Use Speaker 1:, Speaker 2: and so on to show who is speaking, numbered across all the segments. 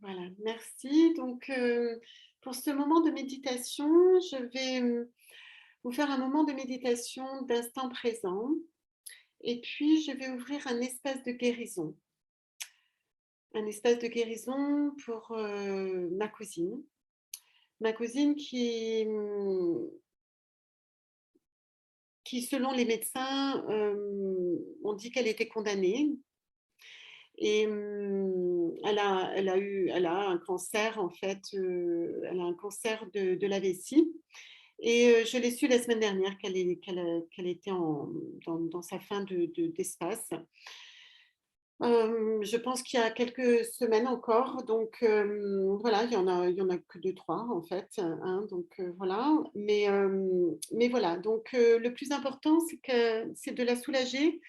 Speaker 1: Voilà, merci. Donc, pour ce moment de méditation, je vais vous faire un moment de méditation d'instant présent et puis je vais ouvrir un espace de guérison. Un espace de guérison pour ma cousine. Ma cousine qui selon les médecins, ont dit qu'elle était condamnée. Et elle a un cancer en fait, elle a un cancer de la vessie et je l'ai su la semaine dernière qu'elle était dans sa fin d'espace. Je pense qu'il y a quelques semaines encore, donc voilà, il y en a que deux trois en fait, hein, donc voilà. Mais voilà, donc le plus important, c'est de la soulager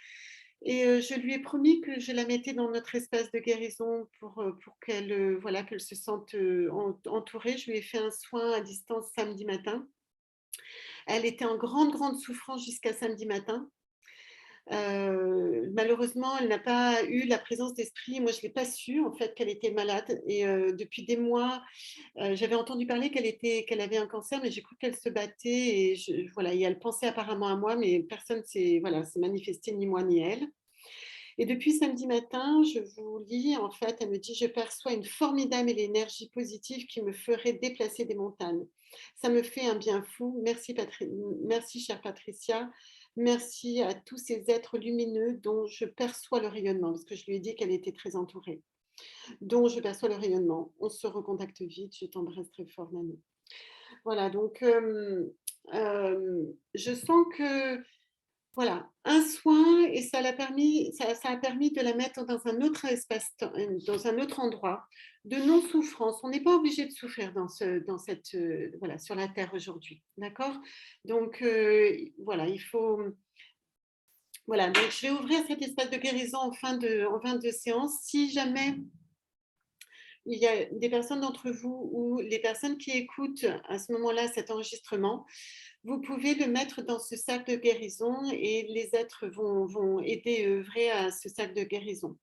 Speaker 1: et je lui ai promis que je la mettais dans notre espace de guérison pour qu'elle, voilà, qu'elle se sente, entourée. Je lui ai fait un soin à distance samedi matin. Elle était en grande, grande souffrance jusqu'à samedi matin. Malheureusement, elle n'a pas eu la présence d'esprit. Moi, je l'ai pas su en fait qu'elle était malade et depuis des mois, j'avais entendu parler qu'elle avait un cancer, mais j'ai cru qu'elle se battait et voilà, et elle pensait apparemment à moi, mais personne s'est manifesté, ni moi ni elle. Et depuis samedi matin, je vous lis, en fait, elle me dit: «Je perçois une formidable énergie positive qui me ferait déplacer des montagnes. Ça me fait un bien fou. Merci chère Patricia. Merci à tous ces êtres lumineux dont je perçois le rayonnement», parce que je lui ai dit qu'elle était très entourée, «dont je perçois le rayonnement. On se recontacte vite. Je t'embrasse très fort, Nano». Voilà, donc je sens que voilà, un soin et ça a permis de la mettre dans un autre dans un autre endroit, de non-souffrance. On n'est pas obligé de souffrir dans cette, voilà, sur la terre aujourd'hui, d'accord? Donc voilà, il faut voilà, donc je vais ouvrir cet espace de guérison en fin de séance. Si jamais il y a des personnes d'entre vous ou les personnes qui écoutent à ce moment-là cet enregistrement, vous pouvez le mettre dans ce sac de guérison et les êtres vont aider et œuvrer à ce sac de guérison.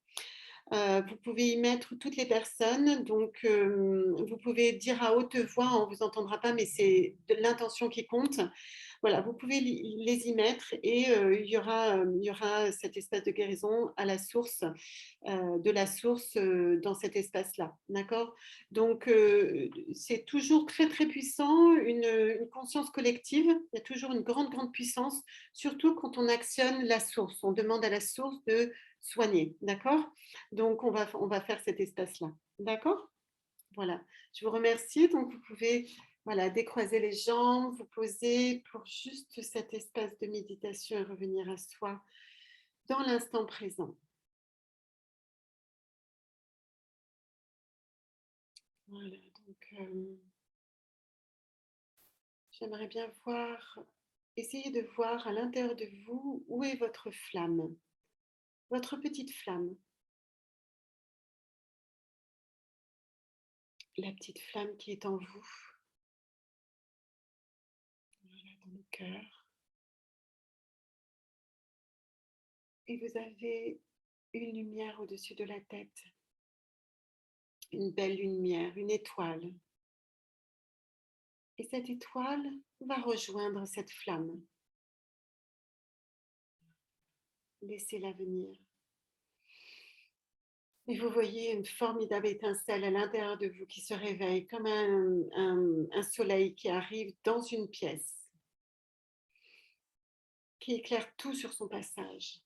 Speaker 1: Vous pouvez y mettre toutes les personnes, donc vous pouvez dire à haute voix, on ne vous entendra pas, mais c'est de l'intention qui compte. Voilà, vous pouvez les y mettre et il y aura cet espace de guérison à la source, de la source dans cet espace-là. D'accord. Donc, c'est toujours très, très puissant, une conscience collective. Il y a toujours une grande, grande puissance, surtout quand on actionne la source. On demande à la source de soigner. D'accord. Donc, on va faire cet espace-là. D'accord. Voilà. Je vous remercie. Donc, vous pouvez voilà, décroiser les jambes, vous poser pour juste cet espace de méditation et revenir à soi dans l'instant présent. Voilà, donc j'aimerais bien voir, essayer de voir à l'intérieur de vous où est votre flamme, votre petite flamme, la petite flamme qui est en vous, voilà, dans le cœur. Et vous avez une lumière au-dessus de la tête, une belle lumière, une étoile. Et cette étoile va rejoindre cette flamme. Laissez-la venir. Et vous voyez une formidable étincelle à l'intérieur de vous qui se réveille comme un soleil qui arrive dans une pièce, qui éclaire tout sur son passage.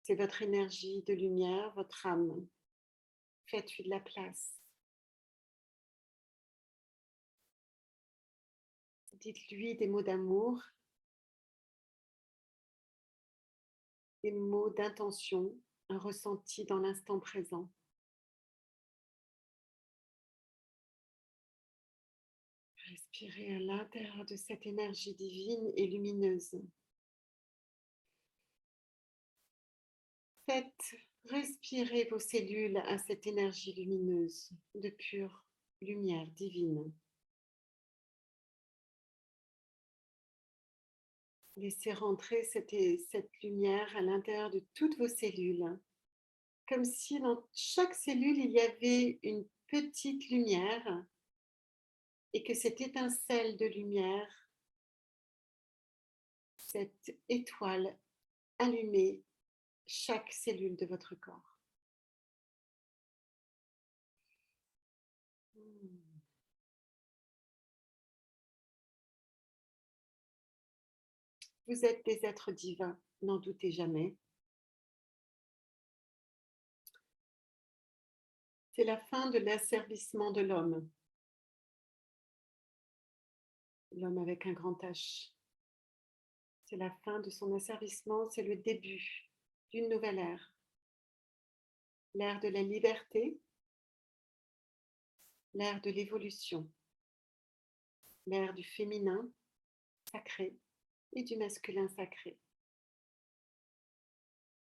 Speaker 1: C'est votre énergie de lumière, votre âme. Faites-lui de la place. Dites-lui des mots d'amour, des mots d'intention, un ressenti dans l'instant présent. Respirez à l'intérieur de cette énergie divine et lumineuse. Faites respirer vos cellules à cette énergie lumineuse de pure lumière divine. Laissez rentrer cette lumière à l'intérieur de toutes vos cellules comme si dans chaque cellule, il y avait une petite lumière et que cette étincelle de lumière, cette étoile allumait chaque cellule de votre corps. Vous êtes des êtres divins, n'en doutez jamais. C'est la fin de l'asservissement de l'homme. L'homme avec un grand H. C'est la fin de son asservissement, c'est le début d'une nouvelle ère. L'ère de la liberté, l'ère de l'évolution, l'ère du féminin sacré et du masculin sacré,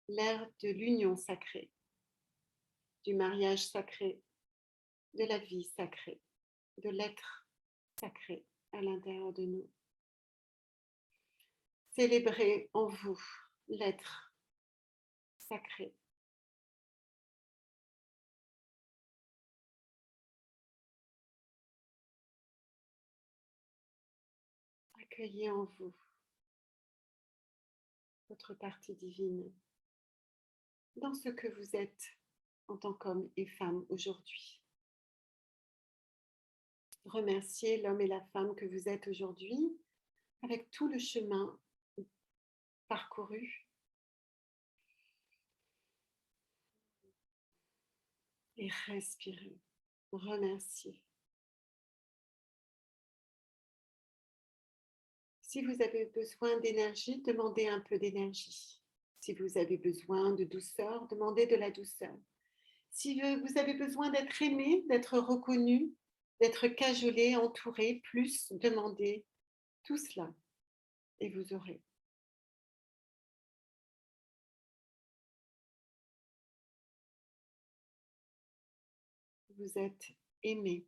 Speaker 1: l'ère de l'union sacrée, du mariage sacré, de la vie sacrée, de l'être sacré à l'intérieur de nous. Célébrez en vous l'être sacré. Accueillez en vous votre partie divine dans ce que vous êtes en tant qu'homme et femme aujourd'hui. Remerciez l'homme et la femme que vous êtes aujourd'hui avec tout le chemin parcouru et respirez. Remerciez. Si vous avez besoin d'énergie, demandez un peu d'énergie. Si vous avez besoin de douceur, demandez de la douceur. Si vous avez besoin d'être aimé, d'être reconnu, d'être cajolé, entouré, plus, demandez tout cela et vous aurez. Vous êtes aimé.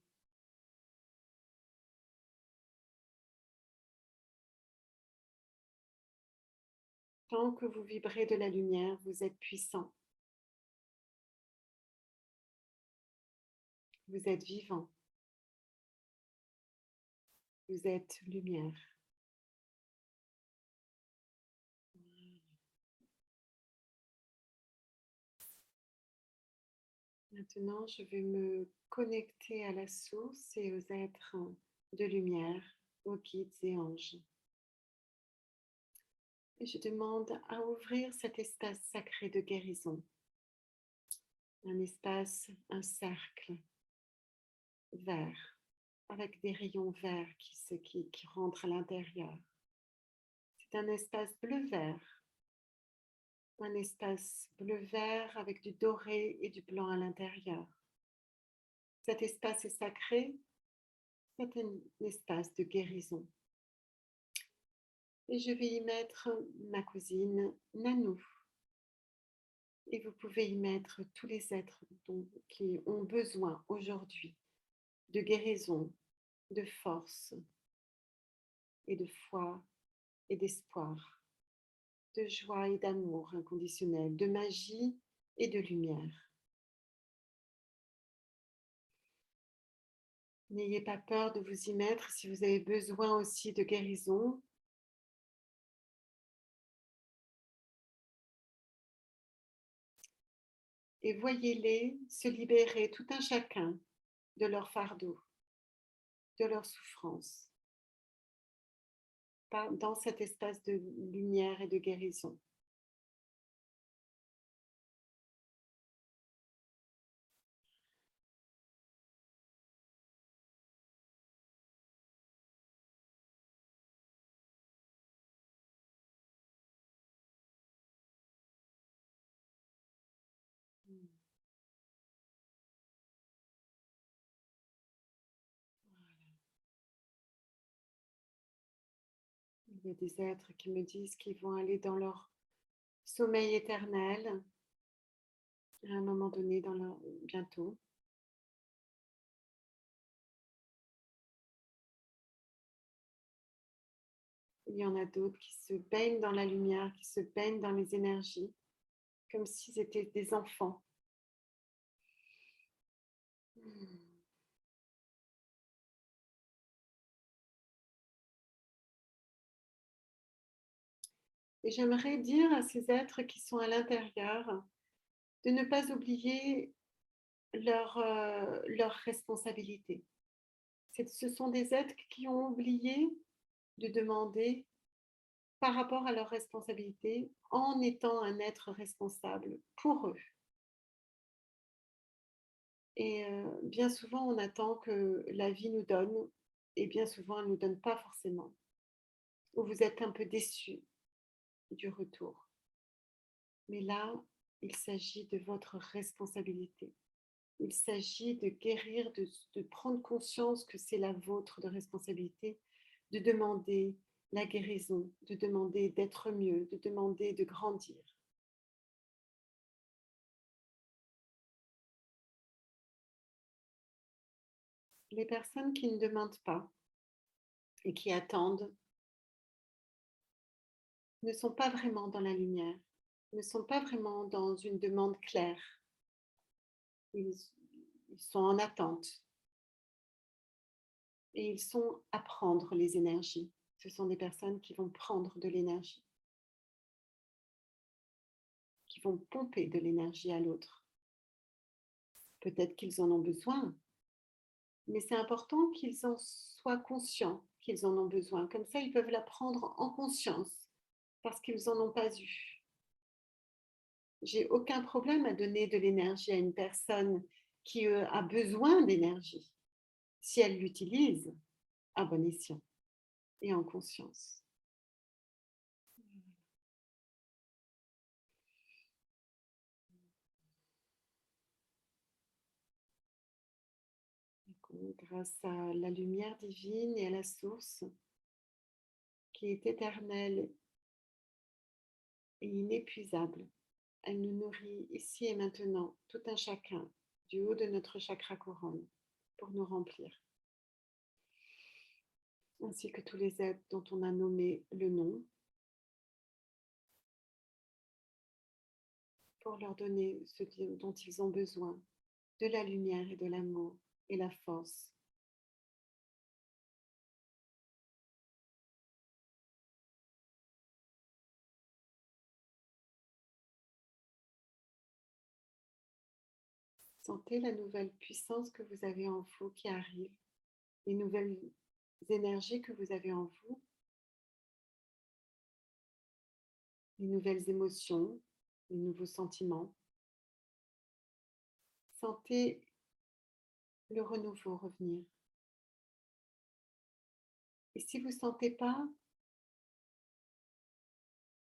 Speaker 1: Tant que vous vibrez de la lumière, vous êtes puissant. Vous êtes vivant. Vous êtes lumière. Maintenant, je vais me connecter à la source et aux êtres de lumière, aux guides et anges. Et je demande à ouvrir cet espace sacré de guérison. Un espace, un cercle vert, avec des rayons verts qui rentrent à l'intérieur. C'est un espace bleu-vert. Un espace bleu-vert avec du doré et du blanc à l'intérieur. Cet espace est sacré, c'est un espace de guérison. Et je vais y mettre ma cousine Nanou. Et vous pouvez y mettre tous les êtres qui ont besoin aujourd'hui de guérison, de force et de foi et d'espoir, de joie et d'amour inconditionnel, de magie et de lumière. N'ayez pas peur de vous y mettre si vous avez besoin aussi de guérison. Et voyez-les se libérer tout un chacun de leur fardeau, de leur souffrance, dans cet espace de lumière et de guérison. Il y a des êtres qui me disent qu'ils vont aller dans leur sommeil éternel à un moment donné, bientôt. Il y en a d'autres qui se baignent dans la lumière, qui se baignent dans les énergies, comme s'ils étaient des enfants Et j'aimerais dire à ces êtres qui sont à l'intérieur de ne pas oublier leur responsabilité. Ce sont des êtres qui ont oublié de demander par rapport à leurs responsabilités en étant un être responsable pour eux. Et bien souvent, on attend que la vie nous donne et bien souvent, elle ne nous donne pas forcément. Ou vous êtes un peu déçu du retour. Mais là, il s'agit de votre responsabilité. Il s'agit de guérir, de prendre conscience que c'est la vôtre de responsabilité, de demander la guérison, de demander d'être mieux, de demander de grandir. Les personnes qui ne demandent pas et qui attendent ne sont pas vraiment dans la lumière, ne sont pas vraiment dans une demande claire. Ils sont en attente et ils sont à prendre les énergies. Ce sont des personnes qui vont prendre de l'énergie, qui vont pomper de l'énergie à l'autre. Peut-être qu'ils en ont besoin, mais c'est important qu'ils en soient conscients qu'ils en ont besoin. Comme ça, ils peuvent la prendre en conscience parce qu'ils n'en ont pas eu. J'ai aucun problème à donner de l'énergie à une personne qui a besoin d'énergie, si elle l'utilise à bon escient et en conscience. Grâce à la lumière divine et à la source qui est éternelle et inépuisable, elle nous nourrit ici et maintenant, tout un chacun, du haut de notre chakra couronne, pour nous remplir, ainsi que tous les êtres dont on a nommé le nom, pour leur donner ce dont ils ont besoin, de la lumière et de l'amour et la force. Sentez la nouvelle puissance que vous avez en vous qui arrive, les nouvelles énergies que vous avez en vous, les nouvelles émotions, les nouveaux sentiments. Sentez le renouveau revenir. Et si vous ne sentez pas,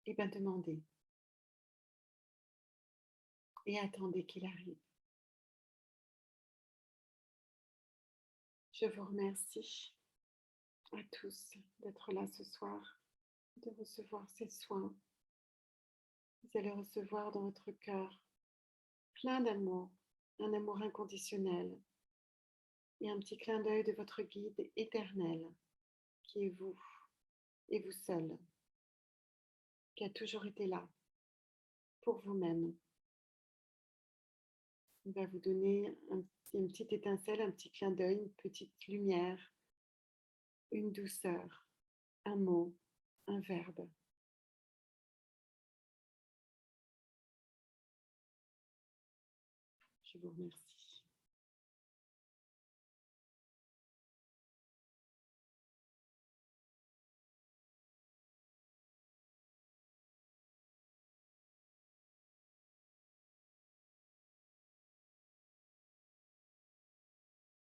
Speaker 1: eh bien demandez. Et attendez qu'il arrive. Je vous remercie à tous d'être là ce soir, de recevoir ces soins. Vous allez recevoir dans votre cœur plein d'amour, un amour inconditionnel et un petit clin d'œil de votre guide éternel qui est vous et vous seul, qui a toujours été là pour vous-même. Il va vous donner une petite étincelle, un petit clin d'œil, une petite lumière, une douceur, un mot, un verbe. Je vous remercie.